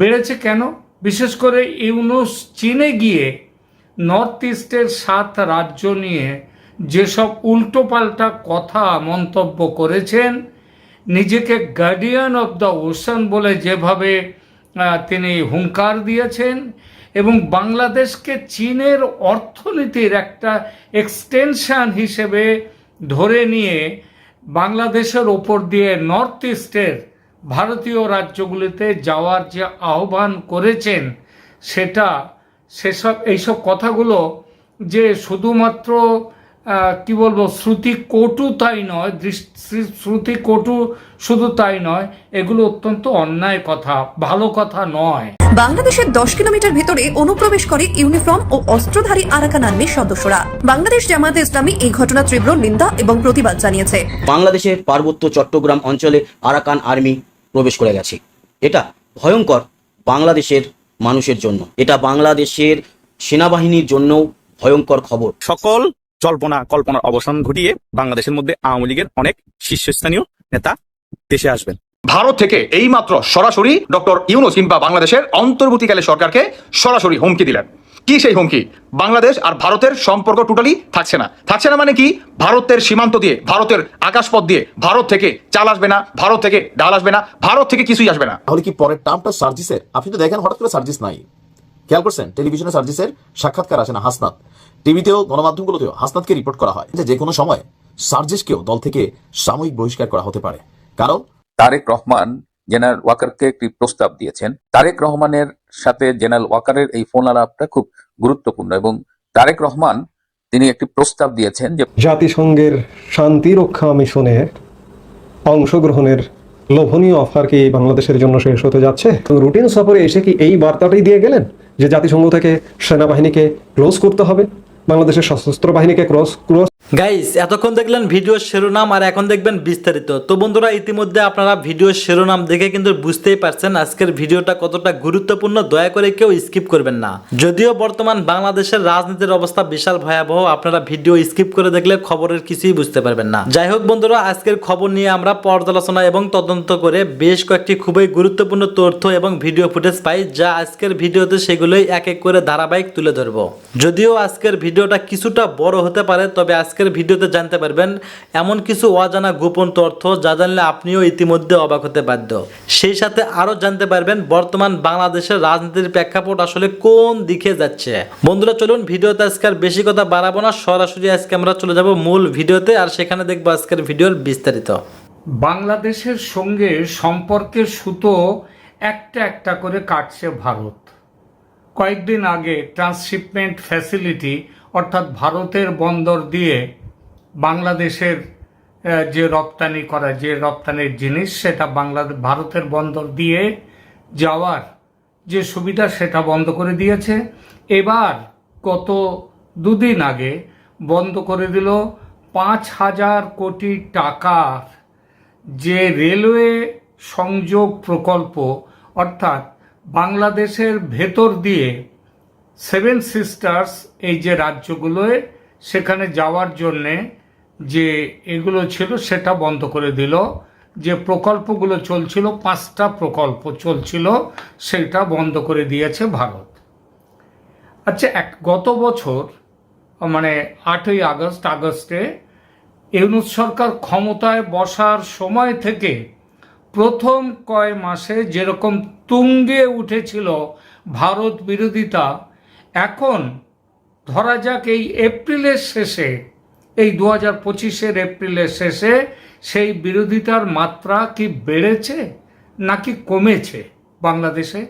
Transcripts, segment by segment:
বেড়েছে কেন? বিশেষ করে ইউনূস চীনে গিয়ে নর্থ ইস্টের 7 রাজ্য নিয়ে যেসব উল্টোপাল্টা কথা মন্তব্য করেছেন, নিজেকে গার্ডিয়ান অব দ্য ওশান বলে যেভাবে তিনি হুঙ্কার দিয়েছেন, এবং বাংলাদেশকে চীনের অর্থনীতির একটা এক্সটেনশন হিসেবে ধরে নিয়ে বাংলাদেশের ওপর দিয়ে নর্থ ইস্টের ভারতীয় রাজ্যগুলিতে যাওয়ার যে আহ্বান করেছেন, এইসব কথাগুলো যে শুধুমাত্র কি বলবো শ্রুতি কটু তাই নয়, শ্রুতি কটু শুধু তাই নয়, এগুলো অত্যন্ত অন্যায় কথা, ভালো কথা নয়। বাংলাদেশের 10 কিলোমিটার ভিতরে অনুপ্রবেশ করে ইউনিফর্ম ও অস্ত্রধারী আরাকান আর্মির সদস্যরা। বাংলাদেশ জামায়াতে ইসলামী এই ঘটনা তীব্র নিন্দা এবং প্রতিবাদ জানিয়েছে। বাংলাদেশের পার্বত্য চট্টগ্রাম অঞ্চলে আরাকান আর্মি প্রবেশ করে গেছে। এটা ভয়ঙ্কর বাংলাদেশের মানুষের জন্য, এটা বাংলাদেশের সেনাবাহিনীর জন্য ভয়ঙ্কর খবর। সকল জল্পনা কল্পনার অবসান ঘটিয়ে বাংলাদেশের মধ্যে আওয়ামী লীগের অনেক শীর্ষস্থানীয় নেতা দেশে আসবেন। ভারত থেকে এইমাত্র সরাসরি ডক্টর ইউনূস কিংবা বাংলাদেশের অন্তর্বর্তীকালে সরকারকে সরাসরি হুমকি দিলেন। কি সেই হুমকি? বাংলাদেশ আর ভারতের সম্পর্ক টোটালি থাকছে না। থাকছে না মানে কি? ভারতের সীমান্ত দিয়ে, ভারতের আকাশপথ দিয়ে ভারত থেকে চাল আসবে না, ভারত থেকে ডাল আসবে না, ভারত থেকে কিছুই আসবে না। তাহলে কি পরের টার্মটা সার্জিসের? আপনি তো দেখেন হঠাৎ করে সার্জিস নাই, খেয়াল করছেন? টেলিভিশনে সার্জিসের সাক্ষাৎকার আসে না, হাসনাত। টিভিতেও গণমাধ্যমগুলোতেও হাসনাতকে রিপোর্ট করা হয় যে কোনো সময় সার্জিসকেও দল থেকে সাময়িক বহিষ্কার করা হতে পারে। কারণ তারেক রহমান জেনারেল ওয়াকারকে একটি প্রস্তাব দিয়েছেন। তারেক রহমানের সাথে জেনারেল ওয়াকারের এই ফোন আলাপটা খুব গুরুত্বপূর্ণ, এবং তারেক রহমান তিনি একটি প্রস্তাব দিয়েছেন যে জাতিসংঘের শান্তি রক্ষা মিশনে অংশগ্রহণের লোভনীয় অফার কি বাংলাদেশের জন্য শেষ হতে যাচ্ছে? রুটিন সফরে এসে কি এই বার্তাটাই দিয়ে গেলেন যে জাতিসংঘ থেকে সেনাবাহিনীকে ক্লোজ করতে হবে, বাংলাদেশের সশস্ত্র বাহিনীকে ক্লোজ? গাইস, এতক্ষণ দেখলেন ভিডিওর শিরোনাম, আর এখন দেখবেন বিস্তারিত। তো বন্ধুরা, ইতিমধ্যে আপনারা ভিডিওর শিরোনাম দেখে কিন্তু বুঝতেই পারছেন আজকের ভিডিওটা কতটা গুরুত্বপূর্ণ। দয়া করে কেউ স্কিপ করবেন না। যদিও বর্তমান বাংলাদেশের রাজনীতির অবস্থা বিশাল ভয়াবহ, আপনারা ভিডিও স্কিপ করে দেখলে খবরের কিছুই বুঝতে পারবেন না। যাই হোক বন্ধুরা, আজকের খবর নিয়ে আমরা পর্যালোচনা এবং তদন্ত করে বেশ কয়েকটি খুবই গুরুত্বপূর্ণ তথ্য এবং ভিডিও ফুটেজ পাই, যা আজকের ভিডিওতে সেগুলোই এক এক করে ধারাবাহিক তুলে ধরবো। যদিও আজকের ভিডিওটা কিছুটা বড় হতে পারে, তবে আজকের ভিডিওতে জানতে পারবেন এমন কিছু অজানা গোপন তথ্য যা জানলে আপনিও ইতিমধ্যে অবাক হতে বাধ্য। সেই সাথে আরো জানতে পারবেন বর্তমান বাংলাদেশের রাজনীতির প্রেক্ষাপট আসলে কোন দিকে যাচ্ছে। বন্ধুরা চলুন, ভিডিওতে আজকে আর বেশি কথা বাড়াবো না, সরাসরি আজকে আমরা চলে যাব মূল ভিডিওতে, আর সেখানে দেখবো আজকের ভিডিওর বিস্তারিত। বাংলাদেশের সঙ্গে সম্পর্কের সুতো একটা একটা করে কাটছে ভারত। কয়েকদিন আগে ট্রান্সশিপমেন্ট ফ্যাসিলিটি, অর্থাৎ ভারতের বন্দর দিয়ে বাংলাদেশের যে রপ্তানি করা, যে রপ্তানির জিনিস, সেটা ভারতের বন্দর দিয়ে যাওয়ার যে সুবিধা, সেটা বন্ধ করে দিয়েছে। এবার গত দুদিন আগে বন্ধ করে দিল 5,000 কোটি টাকার যে রেলওয়ে সংযোগ প্রকল্প, অর্থাৎ বাংলাদেশের ভেতর দিয়ে 7 সিস্টার্স এই যে রাজ্যগুলোয়, সেখানে যাওয়ার জন্যে যে এগুলো ছিল সেটা বন্ধ করে দিল। যে প্রকল্পগুলো চলছিল, 5টা প্রকল্প চলছিল, সেটা বন্ধ করে দিয়েছে ভারত। আচ্ছা, গত বছর মানে 8ই আগস্টে ইউনূস সরকার ক্ষমতায় বসার সময় থেকে প্রথম কয় মাসে যেরকম তুঙ্গে উঠেছিল ভারত বিরোধিতা, এখন ধরা যাক এই এপ্রিলের শেষে, এই 2025-এর এপ্রিলের শেষে সেই বিরোধিতার মাত্রা কি বেড়েছে নাকি কমেছে বাংলাদেশে?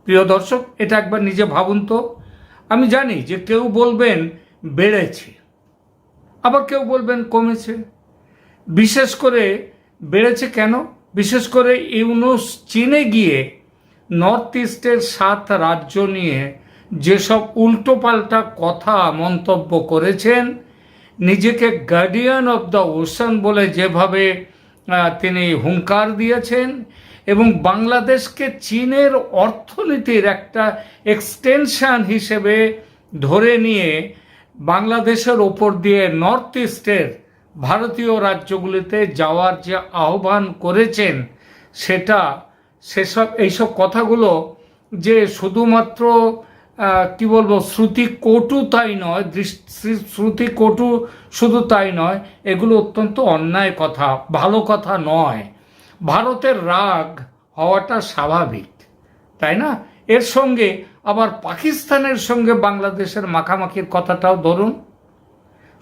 প্রিয় দর্শক, এটা একবার নিজে ভাবুন তো। আমি জানি যে কেউ বলবেন বেড়েছে, আবার কেউ বলবেন কমেছে। বিশেষ করে বেড়েছে কেন? বিশেষ করে ইউনূস চীনে গিয়ে নর্থ ইস্টের 7 রাজ্য নিয়ে যেসব উল্টোপাল্টা কথা মন্তব্য করেছেন, নিজেকে গার্ডিয়ান অব দ্য ওশান বলে যেভাবে তিনি হুঙ্কার দিয়েছেন, এবং বাংলাদেশকে চীনের অর্থনীতির একটা এক্সটেনশন হিসেবে ধরে নিয়ে বাংলাদেশের ওপর দিয়ে নর্থ ইস্টের ভারতীয় রাজ্যগুলিতে যাওয়ার যে আহ্বান করেছেন, এইসব কথাগুলো যে শুধুমাত্র কি বলবো শ্রুতি কটু তাই নয়, শ্রুতি কটু শুধু তাই নয়, এগুলো অত্যন্ত অন্যায় কথা, ভালো কথা নয়। ভারতের রাগ হওয়াটা স্বাভাবিক, তাই না? এর সঙ্গে আবার পাকিস্তানের সঙ্গে বাংলাদেশের মাখামাখির কথাটাও ধরুন।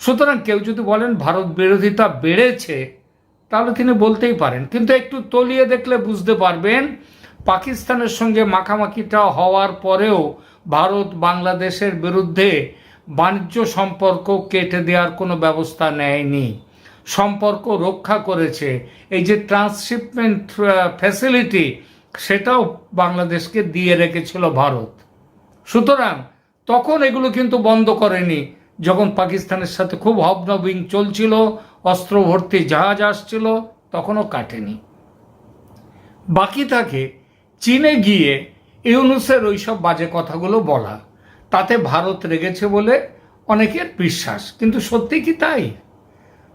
সুতরাং কেউ যদি বলেন ভারত বিরোধিতা বেড়েছে, তাহলে তিনি বলতেই পারেন, কিন্তু একটু তলিয়ে দেখলে বুঝতে পারবেন পাকিস্তানের সঙ্গে মাখামাখিটা হওয়ার পরেও ভারত বাংলাদেশের বিরুদ্ধে বাণিজ্য সম্পর্ক কেটে দেওয়ার কোনো ব্যবস্থা নেয়নি, সম্পর্ক রক্ষা করেছে। এই যে ট্রান্সশিপমেন্ট ফ্যাসিলিটি, সেটাও বাংলাদেশকে দিয়ে রেখেছিল ভারত। সুতরাং তখন এগুলো কিন্তু বন্ধ করেনি, যখন পাকিস্তানের সাথে খুব হবনবিং চলছিল, অস্ত্র ভর্তি জাহাজ আসছিল, তখনও কাটেনি। বাকি থাকে চীনে গিয়ে ইউনুসের ওইসব বাজে কথাগুলো বলা, তাতে ভারত রেগেছে বলে অনেকের বিশ্বাস, কিন্তু সত্যি কি তাই?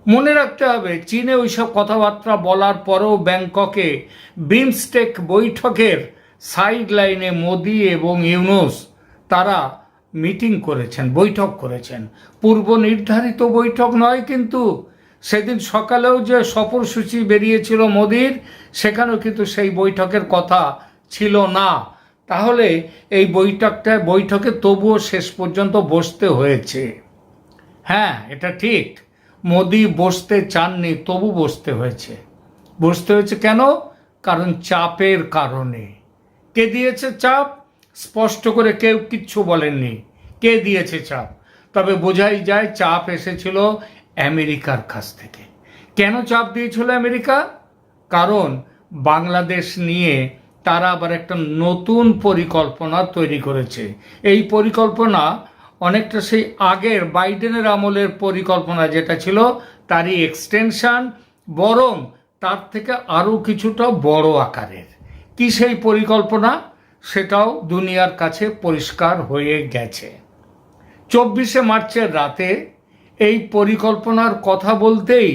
মনে রাখতে হবে, চীনে ওইসব কথাবার্তা বলার পরেও ব্যাংককে বিমস্টেক বৈঠকের সাইড লাইনে মোদি এবং ইউনুস তারা মিটিং করেছেন, বৈঠক করেছেন। পূর্ব নির্ধারিত বৈঠক নয়, কিন্তু সেদিন সকালেও যে সফরসূচি বেরিয়েছিল মোদির, সেখানেও কিন্তু সেই বৈঠকের কথা ছিল না। তাহলে এই বৈঠকে তবুও শেষ পর্যন্ত বসতে হয়েছে। হ্যাঁ, এটা ঠিক, মোদি বসতে চাননি, তবু বসতে হয়েছে। বসতে হয়েছে কেন? কারণ চাপের কারণে। কে দিয়েছে চাপ? স্পষ্ট করে কেউ কিচ্ছু বলেননি কে দিয়েছে চাপ, তবে বোঝাই যায় চাপ এসেছিল আমেরিকার কাছ থেকে। কেন চাপ দিয়েছিল আমেরিকা? কারণ বাংলাদেশ নিয়ে তারা আবার একটা নতুন পরিকল্পনা তৈরি করেছে। এই পরিকল্পনা অনেকটা সেই আগের বাইডেনের আমলের পরিকল্পনা যেটা ছিল তারই এক্সটেনশন, বরং তার থেকে আরও কিছুটা বড় আকারের। কি সেই পরিকল্পনা? সেটাও দুনিয়ার কাছে পরিষ্কার হয়ে গেছে। 24শে মার্চের রাতে এই পরিকল্পনার কথা বলতেই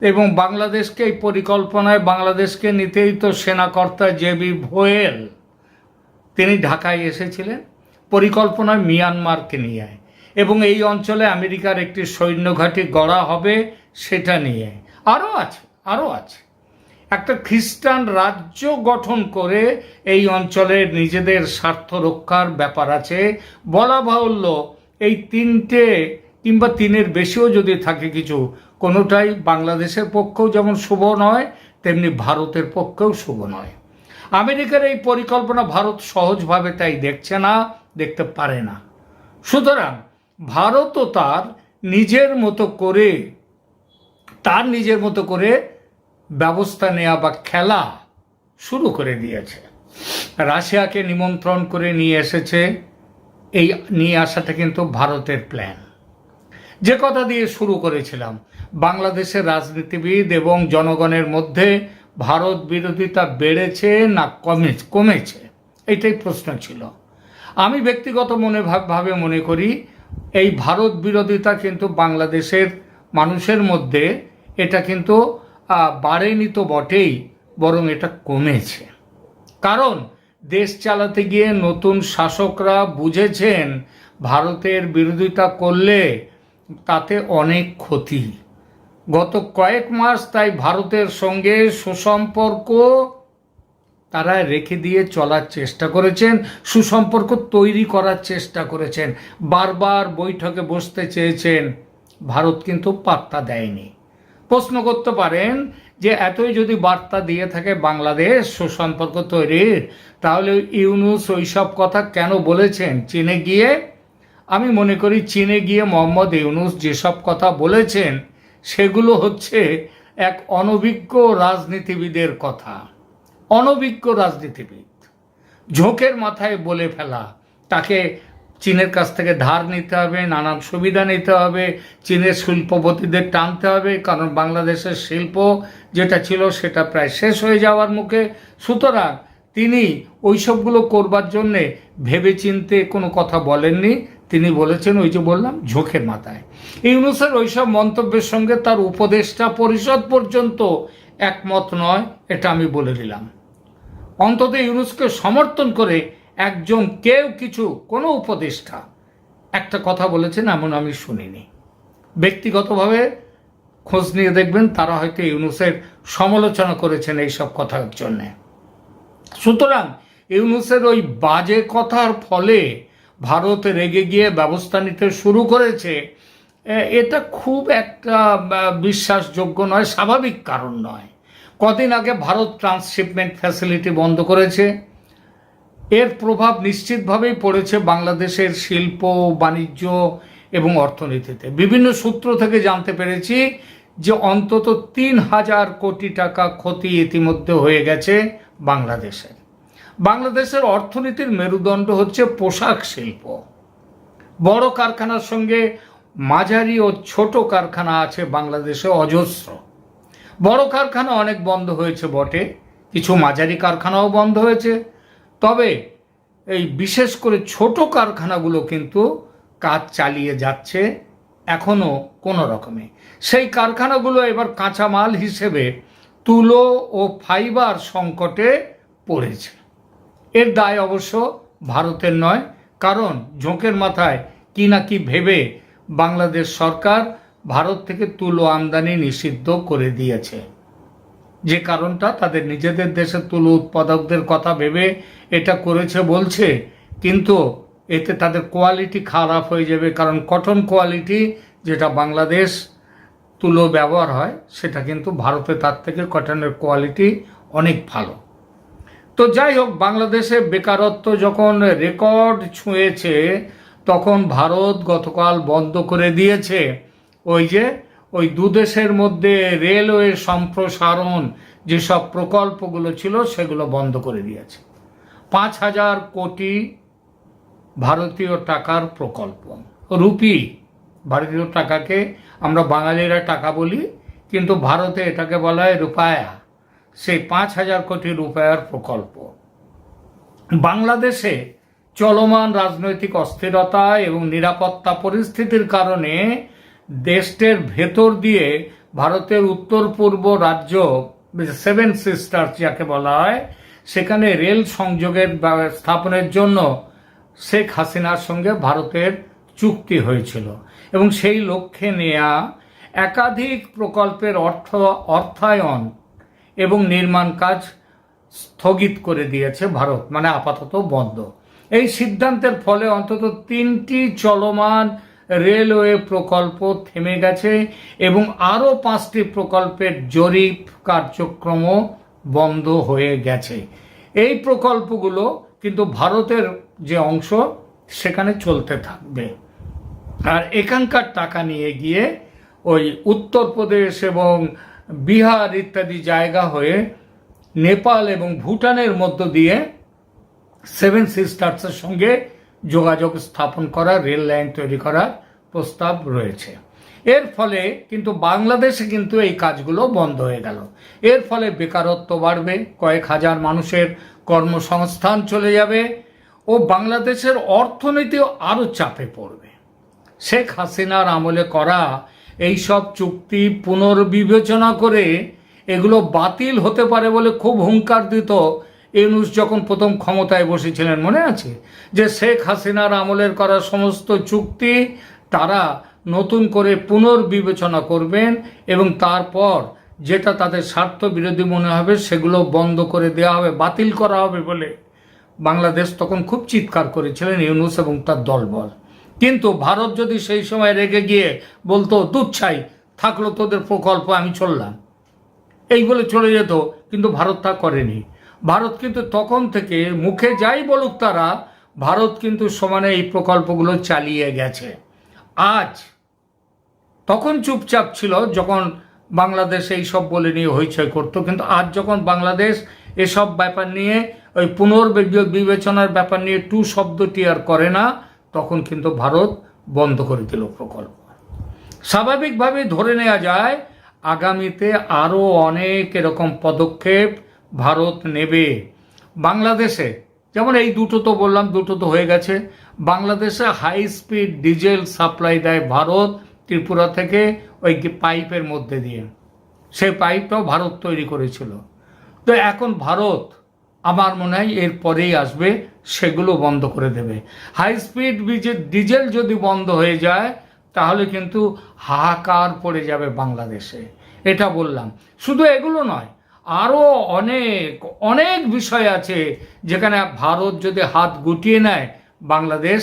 এবং বাংলাদেশকে এই পরিকল্পনায় বাংলাদেশকে নিতেই তো সেনাকর্তা জেবি ভোয়েল তিনি ঢাকায় এসেছিলেন পরিকল্পনায় মিয়ানমারকে নিয়ে, এবং এই অঞ্চলে আমেরিকার একটি সৈন্য ঘাঁটি গড়া হবে সেটা নিয়ে। আরও আছে একটা খ্রিস্টান রাজ্য গঠন করে এই অঞ্চলের নিজেদের স্বার্থ রক্ষার ব্যাপার আছে। বলা বাহুল্য, এই তিনটে কিংবা তিনের বেশিও যদি থাকে কিছু, কোনোটাই বাংলাদেশের পক্ষেও যেমন শুভ নয়, তেমনি ভারতের পক্ষেও শুভ নয়। আমেরিকার এই পরিকল্পনা ভারত সহজভাবে তাই দেখছে না, দেখতে পারে না। সুতরাং ভারতও তার নিজের মতো করে ব্যবস্থা নেওয়া বা খেলা শুরু করে দিয়েছে। রাশিয়াকে নিমন্ত্রণ করে নিয়ে এসেছে। এই নিয়ে আসাটা কিন্তু ভারতের প্ল্যান। যে কথা দিয়ে শুরু করেছিলাম, বাংলাদেশের রাজনীতিবিদ এবং জনগণের মধ্যে ভারত বিরোধিতা বেড়েছে না কমেছে, এটাই প্রশ্ন ছিল। আমি ব্যক্তিগত ভাবে মনে করি এই ভারত বিরোধিতা কিন্তু বাংলাদেশের মানুষের মধ্যে এটা কিন্তু বাড়েনি তো বটেই, বরং এটা কমেছে। কারণ দেশ চালাতে গিয়ে নতুন শাসকরা বুঝেছেন ভারতের বিরোধিতা করলে তাতে অনেক ক্ষতি। গত কয়েক মাস তাই ভারতের সঙ্গে সুসম্পর্ক তারা রেখে দিয়ে চলার চেষ্টা করেছেন, সুসম্পর্ক তৈরি করার চেষ্টা করেছেন, বারবার বৈঠকে বসতে চেয়েছেন। ভারত কিন্তু পাত্তা দেয়নি। প্রশ্ন করতে পারেন যে এতই যদি বার্তা দিয়ে থাকে বাংলাদেশ সুসম্পর্ক তৈরির, তাহলে ইউনুস ওইসব কথা কেন বলেছেন চীনে গিয়ে? আমি মনে করি চীনে গিয়ে মোহাম্মদ ইউনুস যেসব কথা বলেছেন সেগুলো হচ্ছে এক অনভিজ্ঞ রাজনীতিবিদের কথা। অনভিজ্ঞ রাজনীতিবিদ ঝোঁকের মাথায় বলে ফেলা, তাকে চীনের কাছ থেকে ধার নিতে হবে, নানান সুবিধা নিতে হবে, চীনের শিল্পপতিদের টানতে হবে, কারণ বাংলাদেশের শিল্প যেটা ছিল সেটা প্রায় শেষ হয়ে যাওয়ার মুখে। সুতরাং তিনি ওইসবগুলো করবার জন্যে ভেবেচিন্তে কোনো কথা বলেননি। তিনি বলেছেন ওই যে বললাম ঝোঁকের মাথায়। ইউনুসের ওইসব মন্তব্যের সঙ্গে তার উপদেষ্টা পরিষদ পর্যন্ত একমত নয়, এটা আমি বলে দিলাম। অন্তত ইউনুসকে সমর্থন করে একজন কেউ কিছু কোনো উপদেষ্টা একটা কথা বলেছেন এমন আমি শুনিনি। ব্যক্তিগতভাবে খোঁজ নিয়ে দেখবেন, তারা হয়তো ইউনুসের সমালোচনা করেছেন এইসব কথার জন্যে। সুতরাং ইউনুসের ওই বাজে কথার ফলে ভারত রেগে গিয়ে ব্যবস্থা নিতে শুরু করেছে, এটা খুব একটা বিশ্বাসযোগ্য নয়, স্বাভাবিক কারণ নয়। কদিন আগে ভারত ট্রান্সশিপমেন্ট ফ্যাসিলিটি বন্ধ করেছে। এর প্রভাব নিশ্চিতভাবেই পড়েছে বাংলাদেশের শিল্প, বাণিজ্য এবং অর্থনীতিতে। বিভিন্ন সূত্র থেকে জানতে পেরেছি যে অন্তত ৩,০০০ কোটি টাকা ক্ষতি ইতিমধ্যে হয়ে গেছে বাংলাদেশের। বাংলাদেশের অর্থনীতির মেরুদণ্ড হচ্ছে পোশাক শিল্প। বড় কারখানার সঙ্গে মাঝারি ও ছোট কারখানা আছে বাংলাদেশে অজস্র। বড় কারখানা অনেক বন্ধ হয়েছে বটে, কিছু মাঝারি কারখানাও বন্ধ হয়েছে, তবে এই বিশেষ করে ছোট কারখানাগুলো কিন্তু কাজ চালিয়ে যাচ্ছে এখনো কোনো রকমে। সেই কারখানাগুলো এবার কাঁচামাল হিসেবে তুলো ও ফাইবার সংকটে পড়েছে। এর দায় অবশ্য ভারতের নয়, কারণ ঝোঁকের মাথায় কি না কি ভেবে বাংলাদেশ সরকার ভারত থেকে তুলো আমদানি নিষিদ্ধ করে দিয়েছে। যে কারণটা তাদের নিজেদের দেশের তুলো উৎপাদকদের কথা ভেবে এটা করেছে বলছে, কিন্তু এতে তাদের কোয়ালিটি খারাপ হয়ে যাবে, কারণ কটন কোয়ালিটি যেটা বাংলাদেশ তুলো ব্যবহার হয় সেটা কিন্তু ভারতে তার থেকে কটনের কোয়ালিটি অনেক ভালো। তো যাই হোক, বাংলাদেশে বেকারত্ব যখন রেকর্ড ছুঁয়েছে তখন ভারত গতকাল বন্ধ করে দিয়েছে ওই দুদেশের মধ্যে রেলওয়ে সম্প্রসারণ যেসব প্রকল্পগুলো ছিল সেগুলো বন্ধ করে দিয়েছে। ৫,০০০ কোটি ভারতীয় টাকার প্রকল্প, রুপি, ভারতীয় টাকাকে আমরা বাঙালিরা টাকা বলি, কিন্তু ভারতে এটাকে বলা হয় রুপায়া। সেই ৫,০০০ কোটি রুপায়ার প্রকল্প বাংলাদেশে চলমান রাজনৈতিক অস্থিরতা এবং নিরাপত্তা পরিস্থিতির কারণে দেশটির ভেতর দিয়ে ভারতের উত্তর পূর্ব রাজ্য 7 সিস্টার্স যাকে বলা হয়, সেখানে রেল সংযোগের স্থাপনের জন্য শেখ হাসিনার সঙ্গে ভারতের চুক্তি হয়েছিল এবং সেই লক্ষ্যে নেয়া একাধিক প্রকল্পের অর্থায়ন এবং নির্মাণ কাজ স্থগিত করে দিয়েছে ভারত, মানে আপাতত বন্ধ। এই সিদ্ধান্তের ফলে অন্তত 3টি চলমান রেলওয়ে প্রকল্প থেমে গেছে এবং আরও 5টি প্রকল্পের জরিপ কার্যক্রমও বন্ধ হয়ে গেছে। এই প্রকল্পগুলো কিন্তু ভারতের যে অংশ সেখানে চলতে থাকবে, আর এখানকার টাকা নিয়ে গিয়ে ওই উত্তরপ্রদেশ এবং বিহার ইত্যাদি জায়গা হয়ে নেপাল এবং ভুটানের মধ্য দিয়ে 7 সিস্টার্সের সঙ্গে যোগাযোগ স্থাপন করা, রেল লাইন তৈরি করার প্রস্তাব রয়েছে। এর ফলে কিন্তু বাংলাদেশে কিন্তু এই কাজগুলো বন্ধ হয়ে গেল। এর ফলে বেকারত্ব বাড়বে, কয়েক হাজার মানুষের কর্মসংস্থান চলে যাবে ও বাংলাদেশের অর্থনীতিও আরও চাপে পড়বে। শেখ হাসিনার আমলে করা এই সব চুক্তি পুনর্বিবেচনা করে এগুলো বাতিল হতে পারে বলে খুব হুঙ্কার দিত ইউনূস যখন প্রথম ক্ষমতায় বসেছিলেন। মনে আছে যে শেখ হাসিনার আমলের করা সমস্ত চুক্তি তারা নতুন করে পুনর্বিবেচনা করবেন এবং তারপর যেটা তাদের স্বার্থ বিরোধী মনে হবে সেগুলো বন্ধ করে দেওয়া হবে, বাতিল করা হবে বলে বাংলাদেশ তখন খুব চিৎকার করেছিলেন ইউনূস এবং তার দলবল। কিন্তু ভারত যদি সেই সময় রেগে গিয়ে বলতো দুধ ছাই থাকলো তোদের প্রকল্প, আমি চললাম, এই বলে চলে যেত, কিন্তু ভারত তা করেনি। ভারত কিন্তু তখন থেকে মুখে যাই বলুক তারা, ভারত কিন্তু সমানে এই প্রকল্পগুলো চালিয়ে গেছে। আজ তখন চুপচাপ ছিল যখন বাংলাদেশ এই সব বলে নিয়ে হইচই করতো, কিন্তু আজ যখন বাংলাদেশ এসব ব্যাপার নিয়ে ওই পুনর্বিবেচনার ব্যাপার নিয়ে টু শব্দটি আর করে না, তখন কিন্তু ভারত বন্ধ করে দিল প্রকল্প। স্বাভাবিকভাবে ধরে নেওয়া যায় আগামীতে আরও অনেক এরকম পদক্ষেপ ভারত নেবে বাংলাদেশে। যেমন এই দুটো তো বললাম, দুটো তো হয়ে গেছে। বাংলাদেশে হাই স্পিড ডিজেল সাপ্লাই দেয় ভারত ত্রিপুরা থেকে ওই পাইপের মধ্যে দিয়ে, সেই পাইপটাও ভারত তৈরি করেছিল। তো এখন ভারত আমার মনে হয় এরপরেই আসবে, সেগুলো বন্ধ করে দেবে। হাই স্পিড ডিজেল যদি বন্ধ হয়ে যায় তাহলে কিন্তু হাহাকার পড়ে যাবে বাংলাদেশে, এটা বললাম। শুধু এগুলো নয়, আরও অনেক অনেক বিষয় আছে যেখানে ভারত যদি হাত গুটিয়ে নেয় বাংলাদেশ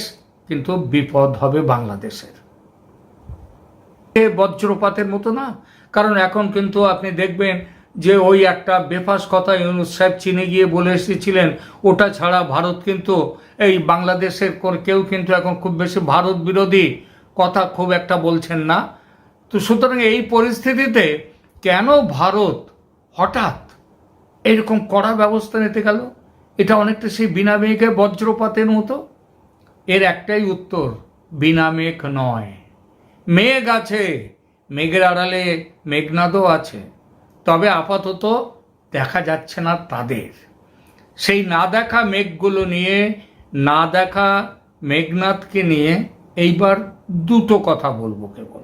কিন্তু বিপদ হবে বাংলাদেশের। বজ্রপাতের মতো না, কারণ এখন কিন্তু আপনি দেখবেন যে ওই একটা বেফাস কথা ইউনূস সাহেব চীনে গিয়ে বলে এসেছিলেন, ওটা ছাড়া ভারত কিন্তু এই বাংলাদেশের কেউ কিন্তু এখন খুব বেশি ভারত বিরোধী কথা খুব একটা বলছেন না। তো সুতরাং এই পরিস্থিতিতে কেন ভারত হঠাৎ এরকম কড়া ব্যবস্থা নিতে গেল? এটা অনেকটা সেই বিনা মেঘে বজ্রপাতের মতো। এর একটাই উত্তর, বিনা মেঘ নয়, মেঘ আছে, মেঘের আড়ালে মেঘনাদও আছে, তবে আপাতত দেখা যাচ্ছে না তাদের। সেই না দেখা মেঘগুলো নিয়ে, না দেখা মেঘনাদকে নিয়ে এইবার দুটো কথা বলবো কেবল।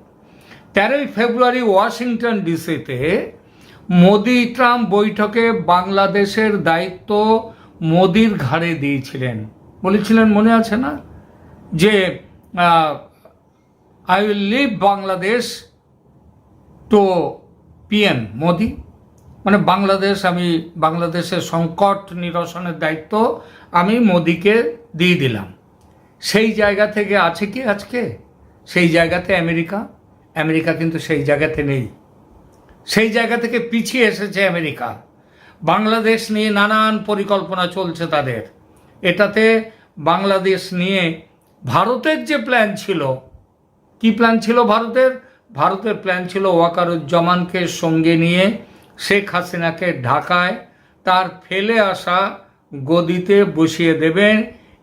13ই ফেব্রুয়ারি ওয়াশিংটন ডিসিতে মোদি ট্রাম্প বৈঠকে বাংলাদেশের দায়িত্ব মোদির ঘাড়ে দিয়েছিলেন, বলেছিলেন মনে আছে না, যে I will leave Bangladesh to PM Modi, মানে বাংলাদেশের সংকট নিরসনের দায়িত্ব আমি মোদিকে দিয়ে দিলাম। সেই জায়গা থেকে আছে কি আজকে? সেই জায়গাতে আমেরিকা কিন্তু সেই জায়গাতে নেই, সেই জায়গা থেকে পিছিয়ে এসেছে আমেরিকা। বাংলাদেশ নিয়ে নানান পরিকল্পনা চলছে তাদের। এটাতে বাংলাদেশ নিয়ে ভারতের যে প্ল্যান ছিল, কি প্ল্যান ছিল ভারতের প্ল্যান ছিল ওয়াকারুজ্জামানকে সঙ্গে নিয়ে শেখ হাসিনাকে ঢাকায় তার ফেলে আসা গদিতে বসিয়ে দেবেন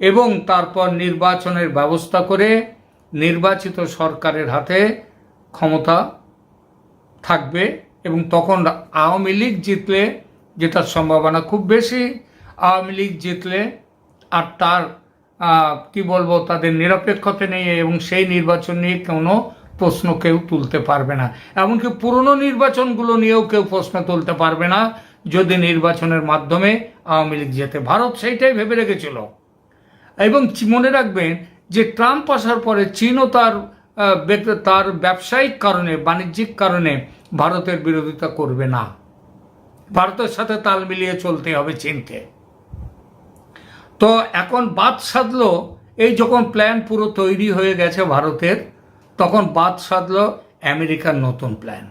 এবং তারপর নির্বাচনের ব্যবস্থা করে নির্বাচিত সরকারের হাতে ক্ষমতা থাকবে এবং তখন আওয়ামী লীগ জিতলে, যেটার সম্ভাবনা খুব বেশি, আওয়ামী লীগ জিতলে আর তার কি বলবো তাদের নিরপেক্ষতা নেই এবং সেই নির্বাচন নিয়ে কোনো প্রশ্ন কেউ তুলতে পারবে না, এমনকি পুরনো নির্বাচনগুলো নিয়েও কেউ প্রশ্ন তুলতে পারবে না যদি নির্বাচনের মাধ্যমে আওয়ামী লীগ জেতে। ভারত সেইটাই ভেবে রেখেছিল। এবং মনে রাখবেন যে ট্রাম্প আসার পরে চীনও তার ব্যবসায়িক কারণে, বাণিজ্যিক কারণে ভারতের বিরোধিতা করবে না, ভারতের সাথে তাল মিলিয়ে চলতে হবে চীনকে। তো এখন বাদ সাধলো, এই যখন প্ল্যান পুরো তৈরি হয়ে গেছে ভারতের, তখন বাদ সাধলো আমেরিকার নতুন প্ল্যান।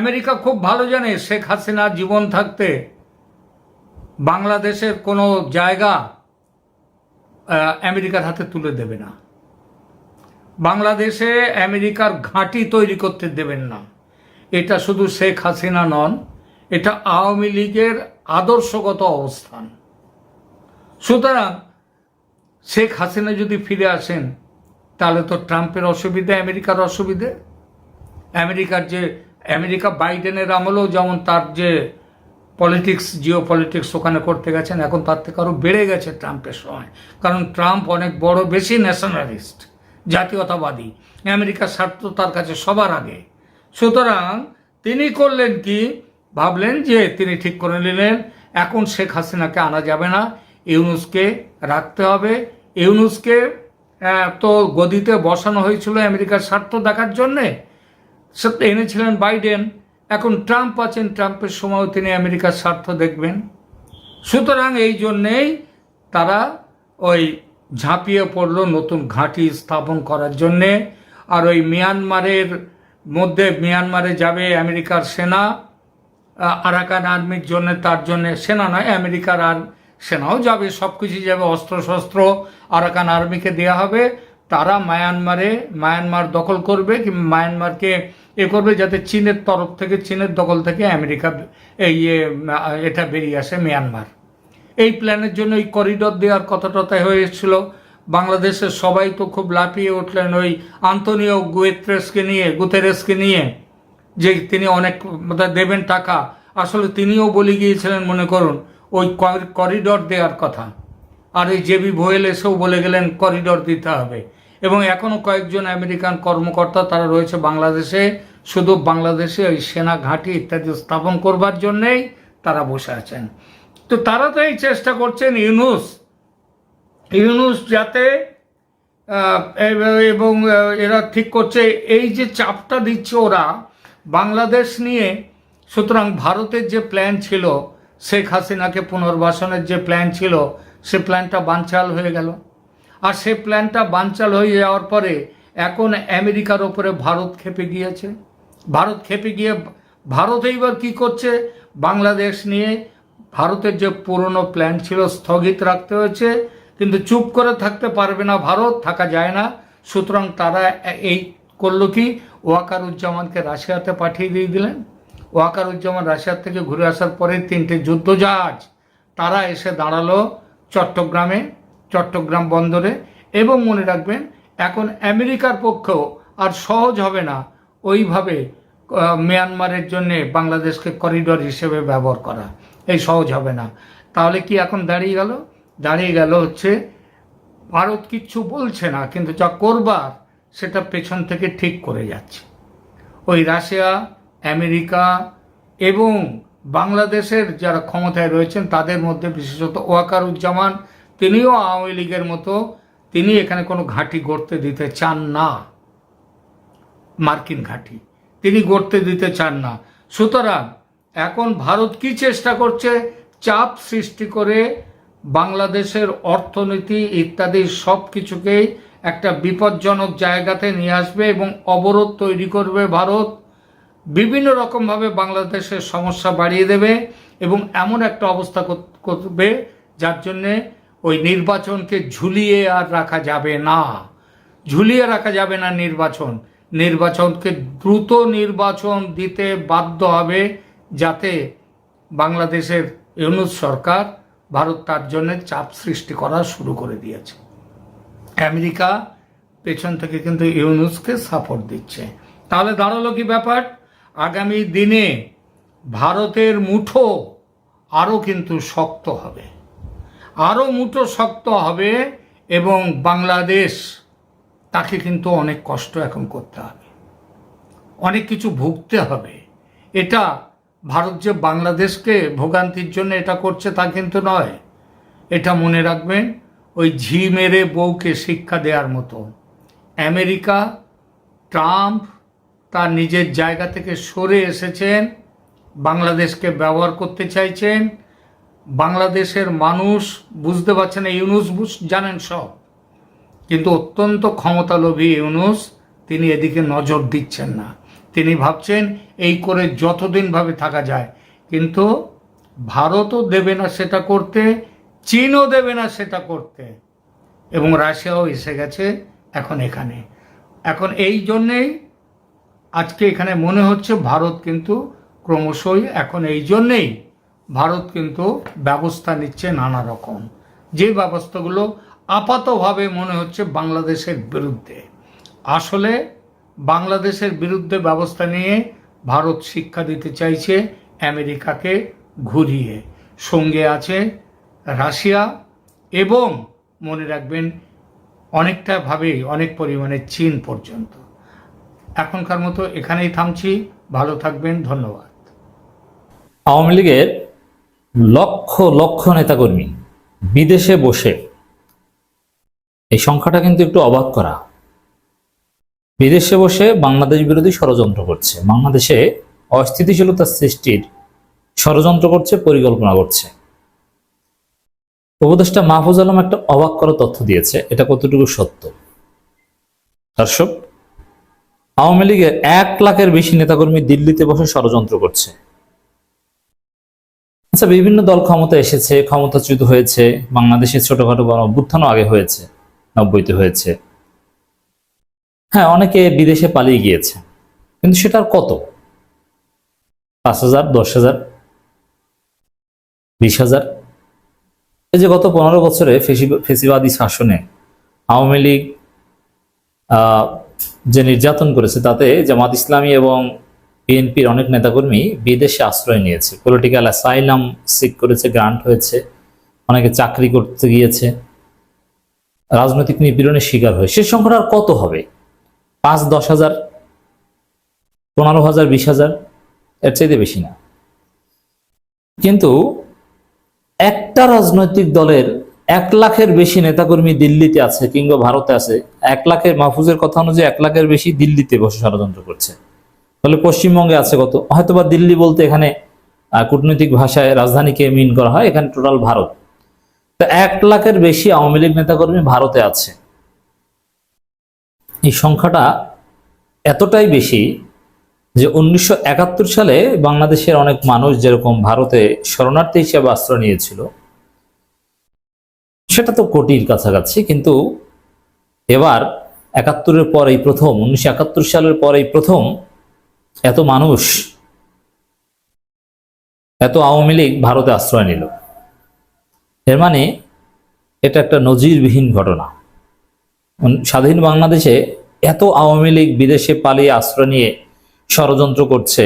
আমেরিকা খুব ভালো জানে শেখ হাসিনা জীবন থাকতে বাংলাদেশের কোনো জায়গা আমেরিকার হাতে তুলে দেবে না, বাংলাদেশে আমেরিকার ঘাঁটি তৈরি করতে দেবেন না। এটা শুধু শেখ হাসিনা নন, এটা আওয়ামী লীগের আদর্শগত অবস্থান। সুতরাং শেখ হাসিনা যদি ফিরে আসেন তাহলে তো ট্রাম্পের অসুবিধে, আমেরিকার অসুবিধে। আমেরিকা বাইডেনের আমলেও যেমন তার যে জিও পলিটিক্স ওখানে করতে গেছেন, এখন তার থেকে আরও বেড়ে গেছে ট্রাম্পের সময়, কারণ ট্রাম্প অনেক বেশি ন্যাশনালিস্ট, জাতীয়তাবাদী, আমেরিকার স্বার্থ তার কাছে সবার আগে। সুতরাং তিনি করলেন কি, ভাবলেন যে তিনি ঠিক করে নিলেন এখন শেখ হাসিনাকে আনা যাবে না, ইউনূসকে রাখতে হবে। ইউনূসকে তো গদিতে বসানো হয়েছিল আমেরিকার স্বার্থ দেখার জন্যে, সেটা এনেছিলেন বাইডেন। এখন ট্রাম্প আছেন, ট্রাম্পের সময়ও তিনি আমেরিকার স্বার্থ দেখবেন। সুতরাং এই জন্যেই তারা ওই ঝাঁপিয়ে পড়ল নতুন ঘাঁটি স্থাপন করার জন্যে। আর ওই মিয়ানমারে যাবে আমেরিকার সেনা, আরাকান আর্মির জন্য, তার জন্য সেনা নয়, আমেরিকার আর সেনাও যাবে, সব কিছু যাবে, অস্ত্রশস্ত্র আরাকান আর্মিকে দেওয়া হবে। তারা মায়ানমার দখল করবে, কিংবা মায়ানমারকে করবে যাতে চীনের তরফ থেকে, চীনের দখল থেকে আমেরিকা এটা বেরিয়ে আসে মিয়ানমার। এই প্ল্যানের জন্য এই করিডর দেওয়ার কথাটা হয়ে এসেছিল। বাংলাদেশের সবাই তো খুব লাফিয়ে উঠলেন ওই আন্তোনিও গুতেরেসকে নিয়ে, যে তিনি অনেক দেবেন টাকা। আসলে তিনিও বলে গিয়েছিলেন মনে করুন ওই করিডর দেওয়ার কথা, আর এই জেবি ভোয়েল এসেও বলে গেলেন করিডর দিতে হবে। এবং এখনও কয়েকজন আমেরিকান কর্মকর্তা তারা রয়েছে বাংলাদেশে, শুধু বাংলাদেশে ওই সেনা ঘাঁটি ইত্যাদি স্থাপন করবার জন্যেই তারা বসে আছেন। তো তারা তো এই চেষ্টা করছেন ইউনুস যাতে এবং এরা ঠিক করছে এই যে চাপটা দিচ্ছে ওরা বাংলাদেশ নিয়ে, সুতরাং ভারতের যে প্ল্যান ছিল শেখ হাসিনাকে পুনর্বাসনের যে প্ল্যান ছিল সে প্ল্যানটা বানচাল হয়ে গেল। আর সে প্ল্যানটা বানচাল হয়ে যাওয়ার পরে এখন আমেরিকার ওপরে ভারত খেপে গিয়েছে। ভারত এইবার কি করছে, বাংলাদেশ নিয়ে ভারতের যে পুরনো প্ল্যান ছিল স্থগিত রাখতে হয়েছে, কিন্তু চুপ করে থাকতে পারবে না ভারত, থাকা যায় না। সুতরাং তারা এই করলো কি, ওয়াকারুজ্জামানকে রাশিয়াতে পাঠিয়ে দিয়ে দিলেন। ওয়াকারুজ্জামান রাশিয়ার থেকে ঘুরে আসার পরে 3টে যুদ্ধজাহাজ তারা এসে দাঁড়ালো চট্টগ্রাম বন্দরে। এবং মনে রাখবেন এখন আমেরিকার পক্ষেও আর সহজ হবে না ওইভাবে মিয়ানমারের জন্য বাংলাদেশকে করিডোর হিসেবে ব্যবহার করা, এই সহজ হবে না। তাহলে কি এখন দাঁড়িয়ে গেল হচ্ছে ভারত কিচ্ছু বলছে না, কিন্তু যা করবার সেটা পেছন থেকে ঠিক করে যাচ্ছে ওই রাশিয়া, আমেরিকা এবং বাংলাদেশের যারা ক্ষমতায় রয়েছেন তাদের মধ্যে, বিশেষত ওয়াকারুজ্জামান, তিনিও আওয়ামী লীগের মতো তিনি এখানে কোনো ঘাঁটি গড়তে দিতে চান না, মার্কিন ঘাঁটি তিনি গড়তে দিতে চান না। সুতরাং এখন ভারত কি চেষ্টা করছে, চাপ সৃষ্টি করে বাংলাদেশের অর্থনীতি ইত্যাদি সব কিছুকেই একটা বিপজ্জনক জায়গাতে নিয়ে আসবে এবং অবরোধ তৈরি করবে ভারত, বিভিন্ন রকমভাবে বাংলাদেশের সমস্যা বাড়িয়ে দেবে এবং এমন একটা অবস্থা করবে যার জন্যে ওই নির্বাচনকে ঝুলিয়ে রাখা যাবে না। নির্বাচনকে দ্রুত নির্বাচন দিতে বাধ্য হবে, যাতে বাংলাদেশের ইউনূস সরকার, ভারত তার জন্য চাপ সৃষ্টি করা শুরু করে দিয়েছে। আমেরিকা পেছন থেকে কিন্তু ইউনূসকে সাপোর্ট দিচ্ছে। তাহলে দাঁড়ালো কি ব্যাপার, আগামী দিনে ভারতের মুঠো আরও কিন্তু শক্ত হবে, এবং বাংলাদেশ তাকে কিন্তু অনেক কষ্ট এখন করতে হবে, অনেক কিছু ভুগতে হবে। এটা ভারত যে বাংলাদেশকে ভোগান্তির জন্য এটা করছে তা কিন্তু নয়। এটা মনে রাখবেন, ওই ঝি মেরে বউকে শিক্ষা দেওয়ার মতো। আমেরিকা, ট্রাম্প তার নিজের জায়গা থেকে সরে এসেছেন, বাংলাদেশকে ব্যবহার করতে চাইছেন। বাংলাদেশের মানুষ বুঝতে পারছে না, ইউনূস জানেন সব, কিন্তু অত্যন্ত ক্ষমতালোভী ইউনূস, তিনি এদিকে নজর দিচ্ছেন না। তিনি ভাবছেন এই করে যতদিন ভাবে থাকা যায়, কিন্তু ভারতও দেবে না সেটা করতে, চীনও দেবে না সেটা করতে, এবং রাশিয়াও এসে গেছে এখন এই জন্যেই আজকে এখানে মনে হচ্ছে ভারত কিন্তু ক্রমশই ভারত কিন্তু ব্যবস্থা নিচ্ছে নানা রকম, যে ব্যবস্থাগুলো আপাতভাবে মনে হচ্ছে বাংলাদেশের বিরুদ্ধে। আসলে বাংলাদেশের বিরুদ্ধে ব্যবস্থা নিয়ে ভারত শিক্ষা দিতে চাইছে আমেরিকাকে ঘুরিয়ে। সঙ্গে আছে রাশিয়া এবং মনে রাখবেন অনেক পরিমাণে চীন পর্যন্ত। এখনকার মতো এখানেই থামছি, ভালো থাকবেন, ধন্যবাদ। আওয়ামী লীগের লক্ষ লক্ষ নেতাকর্মী বিদেশে বসে, এই সংখ্যাটা কিন্তু একটু অবাক করা, বিদেশে বসে বাংলাদেশ বিরোধী ষড়যন্ত্র করছে, বাংলাদেশে অস্থিতিশীলতা সৃষ্টির ষড়যন্ত্র করছে, পরিকল্পনা করছে। উপদেষ্টা মাহফুজ আলম একটা অবাক করা তথ্য দিয়েছে, এটা কতটুকু সত্য? দর্শক, আওয়ামী লীগের 1 লাখের বেশি নেতাকর্মী দিল্লিতে বসে ষড়যন্ত্র করছে। আচ্ছা, বিভিন্ন দল ক্ষমতা এসেছে, ক্ষমতাচ্যুত হয়েছে, বাংলাদেশের ছোটখাটো গণ অভ্যুত্থানও আগে হয়েছে, 90-তে হয়েছে। হ্যাঁ, অনেকে বিদেশে পালিয়ে গিয়েছে, কিন্তু সেটার কত? 5,000, 10,000, 20,000? এই যে গত 15 বছরে ফেসিবাদী শাসনে আওয়ামী লীগ যে নির্যাতন করেছে, তাতে জামাত ইসলামী এবং বিএনপির অনেক নেতাকর্মী বিদেশে আশ্রয় নিয়েছে, পলিটিক্যাল অ্যাসাইলাম সিক করেছে, গ্রান্ট হয়েছে, অনেকে চাকরি করতে গিয়েছে, রাজনৈতিক নিপীড়নের শিকার হয়ে। সে সংখ্যাটা আর কত হবে? 5, 10,000, 15,000, 20,000, এর চাইতে বেশি না। কিন্তু একটা রাজনৈতিক দলের 1 লাখের বেশি নেতাকর্মী দিল্লিতে আছে কিংবা ভারতে আছে, 1 লাখের, মাহফুজের কথা অনুযায়ী 1 লাখের বেশি দিল্লিতে বসে ষড়যন্ত্র করছে। তাহলে পশ্চিমবঙ্গে আছে কত? হয়তোবা দিল্লি বলতে এখানে কূটনৈতিক ভাষায় রাজধানীকে মিন করা হয়, এখানে টোটাল ভারত। তো 1 লাখের বেশি আওয়ামী লীগ নেতাকর্মী ভারতে আছে। এই সংখ্যাটা এতটাই বেশি যে 1971 সালে বাংলাদেশের অনেক মানুষ যেরকম ভারতে শরণার্থী হিসেবে আশ্রয় নিয়েছিল, সেটা তো কোটির কাছাকাছি, কিন্তু এবার 71-এর পর এই প্রথম, 1971 সালের পর এই প্রথম এত মানুষ, এত আওয়ামী লীগ ভারতে আশ্রয় নিল। এর মানে এটা একটা নজিরবিহীন ঘটনা। স্বাধীন বাংলাদেশে এত আওয়ামী লীগ বিদেশে পালিয়ে আশ্রয় নিয়ে ষড়যন্ত্র করছে,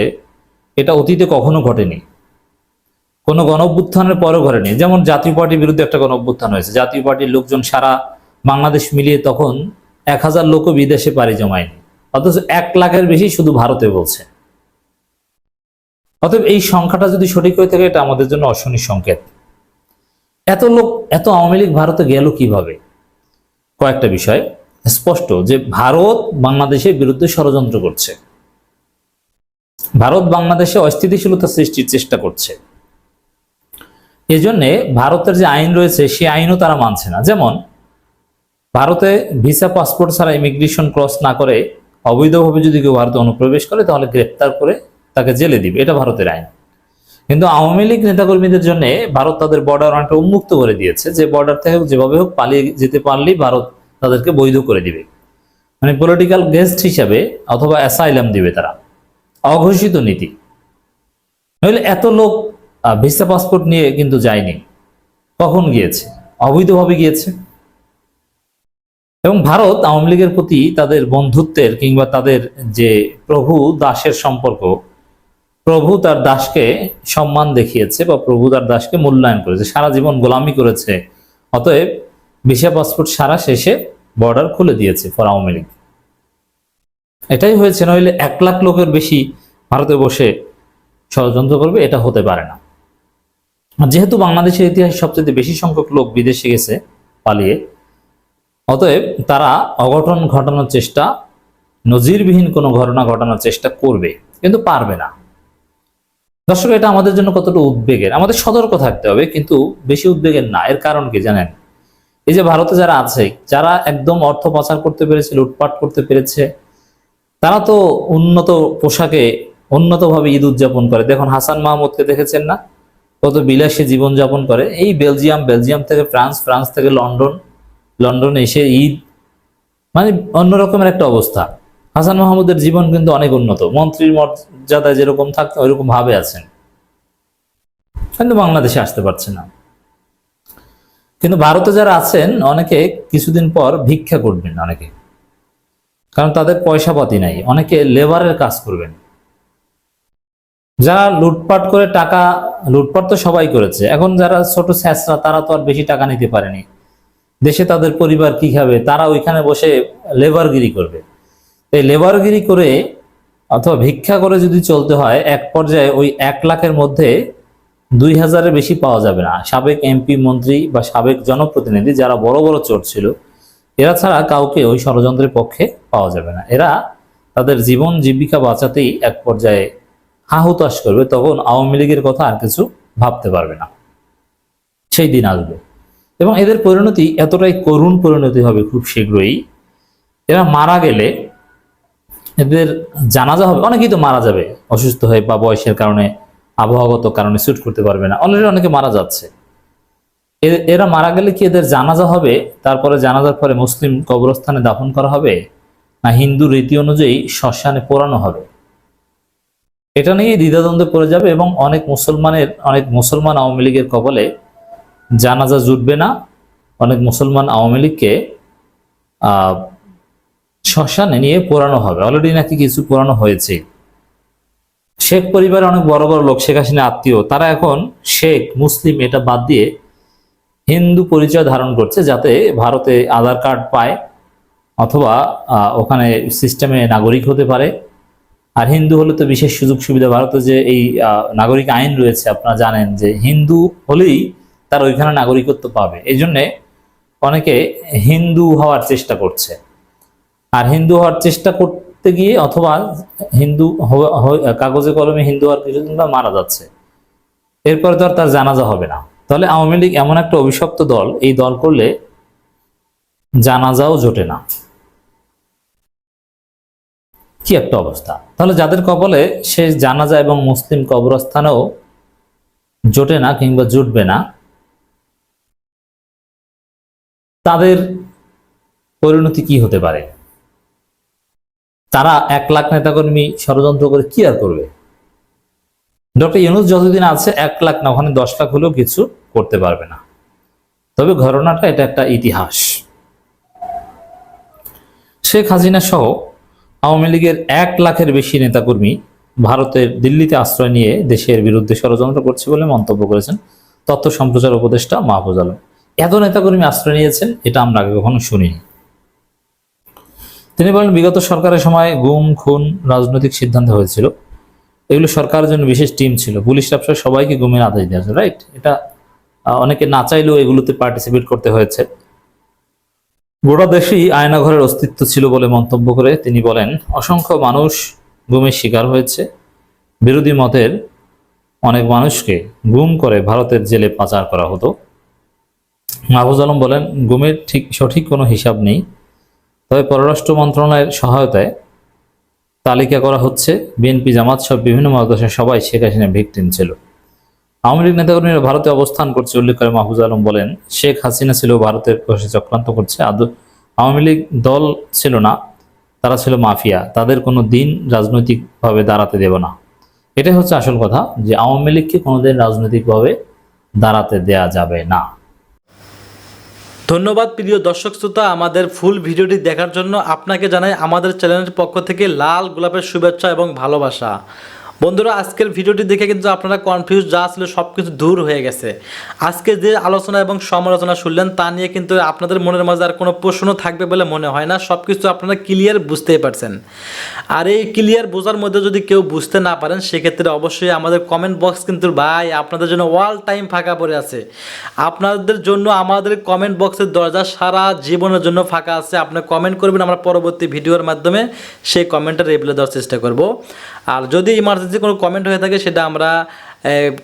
এটা অতীতে কখনো ঘটেনি। কোনো গণঅভ্যুত্থানের পরেও ঘটেনি। যেমন জাতীয় পার্টির বিরুদ্ধে একটা গণঅভ্যুত্থান হয়েছে, জাতীয় পার্টির লোকজন সারা বাংলাদেশ মিলিয়ে তখন 1000 লোকও বিদেশে পাড়ি জমায়নি, অথচ 1 লাখের বেশি শুধু ভারতে বলছে। অতএব এই সংখ্যাটা যদি সঠিক হয়ে থাকে, এটা আমাদের জন্য অশনি সংকেত। এত লোক, এত আওয়ামী লীগ ভারতে গেল কিভাবে? কয়েকটা বিষয় স্পষ্ট যে ভারত বাংলাদেশের বিরুদ্ধে ষড়যন্ত্র করছে, ভারত বাংলাদেশে অস্থিতিশীলতা সৃষ্টির চেষ্টা করছে। এজন্য ভারতের যে আইন রয়েছে সেই আইনও তারা মানছে না। যেমন ভারতে ভিসা পাসপোর্ট ছাড়া ইমিগ্রেশন ক্রস না করে অবৈধভাবে যদি কেউ ভারতে অনুপ্রবেশ করে তাহলে গ্রেপ্তার করে তাকে জেলে দিবে, এটা ভারতের আইন। কিন্তু আওয়ামী লীগ নেতাকর্মীদের জন্য ভারত তাদের বর্ডার অনেকটা উন্মুক্ত করে দিয়েছে, যে বর্ডার থেকে যেভাবে হোক পালিয়ে যেতে পারলেই ভারত তাদেরকে বৈধ করে দিবে, মানে পলিটিক্যাল গেস্ট হিসাবে অথবা অ্যাসাইলাম দিবে তারা। অঘোষিত নীতি। নইলে এত লোক ভিসা পাসপোর্ট নিয়ে কিন্তু যায়নি। কখন গিয়েছে? অবৈধভাবে গিয়েছে। এবং ভারত আওয়ামী লীগের প্রতি তাদের বন্ধুত্বের কিংবা তাদের যে প্রভু দাসের সম্পর্ক, প্রভু তার দাসকে সম্মান দেখিয়েছে বা প্রভু তার দাসকে মূল্যায়ন করেছে, সারা জীবন গোলামি করেছে। অতএব ভিসা পাসপোর্ট সারা শেষে বর্ডার খুলে দিয়েছে ফর আওয়ামী লীগ। এটাই হয়েছে। নইলে 1 লাখ লোকের বেশি ভারতে বসে ষড়যন্ত্র করবে, এটা হতে পারে না। আর যেহেতু বাংলাদেশের ইতিহাসে সবচেয়ে বেশি সংখ্যক লোক বিদেশে গেছে পালিয়ে, অতএব তারা অঘটন ঘটানোর চেষ্টা, নজিরবিহীন কোনো ঘটনা ঘটানোর চেষ্টা করবে, কিন্তু পারবে না। দর্শক, এটা আমাদের জন্য কতটা উদ্বেগের। আমাদের সতর্ক থাকতে হবে, কিন্তু বেশি উদ্বেগের না। এর কারণ কি জানেন? এই যে ভারতে যারা আছে, যারা একদম অর্থ পাচার করতে পেরেছে, লুটপাট করতে পেরেছে, তারা তো উন্নত পোশাকে উন্নতভাবে ঈদ উদযাপন করে। দেখুন হাসান মাহমুদকে দেখেছেন না, কত বিলাসী জীবনযাপন করে। এই বেলজিয়াম থেকে ফ্রান্স, ফ্রান্স থেকে লন্ডন এসে ঈদ, মানে অন্যরকমের একটা অবস্থা। হাসান মাহমুদের জীবন কিন্তু অনেক উন্নত, মন্ত্রীর মর্যাদায় যেরকম থাকতে ওইরকম ভাবে আছেন, কিন্তু বাংলাদেশে আসতে পারছে না। কিন্তু ভারতে যারা আছেন অনেকে কিছুদিন পর ভিক্ষা করবেন, অনেকে, কারণ তাদের পয়সা পাতি নাই। অনেকে লেবারের কাজ করবেন। যারা লুটপাট করে টাকা, লুটপাট তো সবাই করেছে, এখন যারা ছোট স্যাঁচরা তারা তো আর বেশি টাকা নিতে পারেনি, দেশে তাদের পরিবার কি খাবে, তারা ওইখানে বসে লেবারগিরি করবে। এই লেবারগিরি করে অথবা ভিক্ষা করে যদি চলতে হয়, এক পর্যায়ে ওই 1 লাখের মধ্যে 2000-এর বেশি পাওয়া যাবে না। সাবেক এমপি, মন্ত্রী বা সাবেক জনপ্রতিনিধি যারা বড় বড় চোর ছিল, এরা ছাড়া কাউকে ওই ষড়যন্ত্রের পক্ষে পাওয়া যাবে না। এরা তাদের জীবন জীবিকা বাঁচাতেই এক পর্যায়ে হাহুতাশ করবে, তখন আওয়ামী লীগের কথা আর কিছু ভাবতে পারবে না। সেই দিন আসবে এবং এদের পরিণতি এতটাই করুণ পরিণতি হবে খুব শীঘ্রই। এরা মারা গেলে এদের জানাজা হবে, অনেকেই তো মারা যাবে অসুস্থ হয়ে বা বয়সের কারণে, আবহাওয়াগত কারণে স্যুট করতে পারবে না, অলরেডি অনেকে মারা যাচ্ছে। এরা মারা গেলে কি এদের জানাজা হবে, তারপরে জানাজার পরে মুসলিম কবরস্থানে দাফন করা হবে, না হিন্দু রীতি অনুযায়ী শ্মশানে পোড়ানো হবে? এটা নিয়ে দ্বিধাদ্বন্দ্বে পড়ে যাবে এবং অনেক মুসলমান আওয়ামী লীগের কবলে জানাজা জুটবে না। অনেক মুসলমান আওয়ামী লীগকে শ্মশানে নিয়ে পোড়ানো হবে। অলরেডি নাকি কিছু পোড়ানো হয়েছে। শেখ পরিবারে অনেক বড় বড় লোক, শেখ হাসিনা আত্মীয়, তারা এখন শেখ মুসলিম এটা বাদ দিয়ে হিন্দু পরিচয় ধারণ করছে, যাতে ভারতে আধার কার্ড পায় অথবা ওখানে সিস্টেমে নাগরিক হতে পারে। আর হিন্দু হলে তো বিশেষ সুযোগ সুবিধা। ভারতে যে এই নাগরিক আইন রয়েছে, আপনারা জানেন যে হিন্দু হলেই তার ওইখানে নাগরিকত্ব পাবে। এই জন্যে অনেকে হিন্দু হওয়ার চেষ্টা করছে, আর হিন্দু হওয়ার চেষ্টা করতে গিয়ে অথবা হিন্দু কাগজে কলমে হিন্দু হওয়ার কিছুদিন বা মারা যাচ্ছে, এরপরে তো আর তার জানাজা হবে না। তাহলে আওয়ামী লীগ এমন একটা অভিশপ্ত দল, এই দল করলে জানাজাও জোটে না, কি একটা অবস্থা। তাহলে যাদের কপালে শেষ জানাজা এবং মুসলিম কবরস্থানেও জোটে না কিংবা জুটবে না, তাদের পরিণতি কি হতে পারে? তারা 1 লাখ নেতাকর্মী ষড়যন্ত্র করে কি আর করবে? ডক্টর ইউনূস যতদিন আছে 1 লাখ না, ওখানে 10 লাখ হলেও কিছু করতে পারবে না। তবে ঘটনাটা এটা একটা ইতিহাস। শেখ হাসিনা সহ আওয়ামী লীগের 1 লাখের বেশি নেতাকর্মী ভারতের দিল্লিতে আশ্রয় নিয়ে দেশের বিরুদ্ধে ষড়যন্ত্র করছে বলে মন্তব্য করেছেন তথ্য সম্প্রচার উপদেষ্টা মাহফুজ আলম। এত নেতাকর্মী আশ্রয় নিয়েছেন, এটা আমরা আগে কখনো শুনিনি। তিনি বলেন, বিগত সরকারের সময় গুম খুন রাজনৈতিক সিদ্ধান্ত হয়েছিল, এগুলো সরকারের জন্য বিশেষ টিম ছিল, পুলিশ ব্যবসা সবাইকে গুমের আদেশ দিয়েছে। রাইট, এটা অনেকে না চাইলেও এগুলোতে পার্টিসিপেট করতে হয়েছে। গোটা দেশেই আয়নাঘরের অস্তিত্ব ছিল বলে মন্তব্য করে তিনি বলেন, অসংখ্য মানুষ গুমের শিকার হয়েছে। বিরোধী মতের অনেক মানুষকে গুম করে ভারতের জেলে পাচার করা হতো। মাহফুজ আলম বলেন, গুমের সঠিক কোনো হিসাব নেই, তবে পররাষ্ট্র মন্ত্রণালয়ের সহায়তায় তালিকা করা হচ্ছে। বিএনপি জামাত সব বিভিন্ন মতাদর্শের সবাই শেখ হাসিনা ভিকটিম ছিল। আওয়ামী লীগ নেতাকর্মীরা ভারতে অবস্থান করছে উল্লেখ করে মাহফুজ আলম বলেন, শেখ হাসিনা ছিল ভারতের বসে চক্রান্ত করছে। আওয়ামী লীগ দল ছিল না, তারা ছিল মাফিয়া, তাদের কোনো দিন রাজনৈতিকভাবে দাঁড়াতে দেব না। এটাই হচ্ছে আসল কথা, যে আওয়ামী লীগকে কোনোদিন রাজনৈতিকভাবে দাঁড়াতে দেয়া যাবে না। ধন্যবাদ প্রিয় দর্শক শ্রোতা, আমাদের ফুল ভিডিওটি দেখার জন্য আপনাকে জানাই আমাদের চ্যানেলের পক্ষ থেকে লাল গোলাপের শুভেচ্ছা এবং ভালোবাসা। বন্ধুরা, আজকের ভিডিওটি দেখে কিন্তু আপনারা কনফিউজ যা ছিল সব কিছু দূর হয়ে গেছে। আজকে যে আলোচনা এবং সমালোচনা শুনলেন তা নিয়ে কিন্তু আপনাদের মনের মাঝে আর কোনো প্রশ্ন থাকবে বলে মনে হয় না। সব কিছু আপনারা ক্লিয়ার বুঝতেই পারছেন। আর এই ক্লিয়ার বোঝার মধ্যে যদি কেউ বুঝতে না পারেন, সেক্ষেত্রে অবশ্যই আমাদের কমেন্ট বক্স কিন্তু ভাই আপনাদের জন্য অল টাইম ফাঁকা পড়ে আছে। আপনাদের জন্য আমাদের কমেন্ট বক্সের দরজা সারা জীবনের জন্য ফাঁকা আছে। আপনি কমেন্ট করবেন, আমরা পরবর্তী ভিডিওর মাধ্যমে সেই কমেন্টের রিপ্লাই দেওয়ার চেষ্টা করব। আর যদি ইমার্জেন্সি কোনো কমেন্ট হয়ে থাকে, সেটা আমরা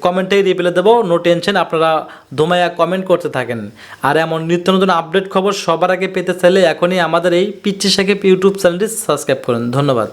কমেন্টেই রিপ্লাই দেবো, নো টেনশন। আপনারা ধুমাইয়া কমেন্ট করতে থাকেন। আর এমন নিত্য নতুন আপডেট খবর সবার আগে পেতে চাইলে এখনই আমাদের এই পিচ্চি সাকিব ইউটিউব চ্যানেলটি সাবস্ক্রাইব করুন। ধন্যবাদ।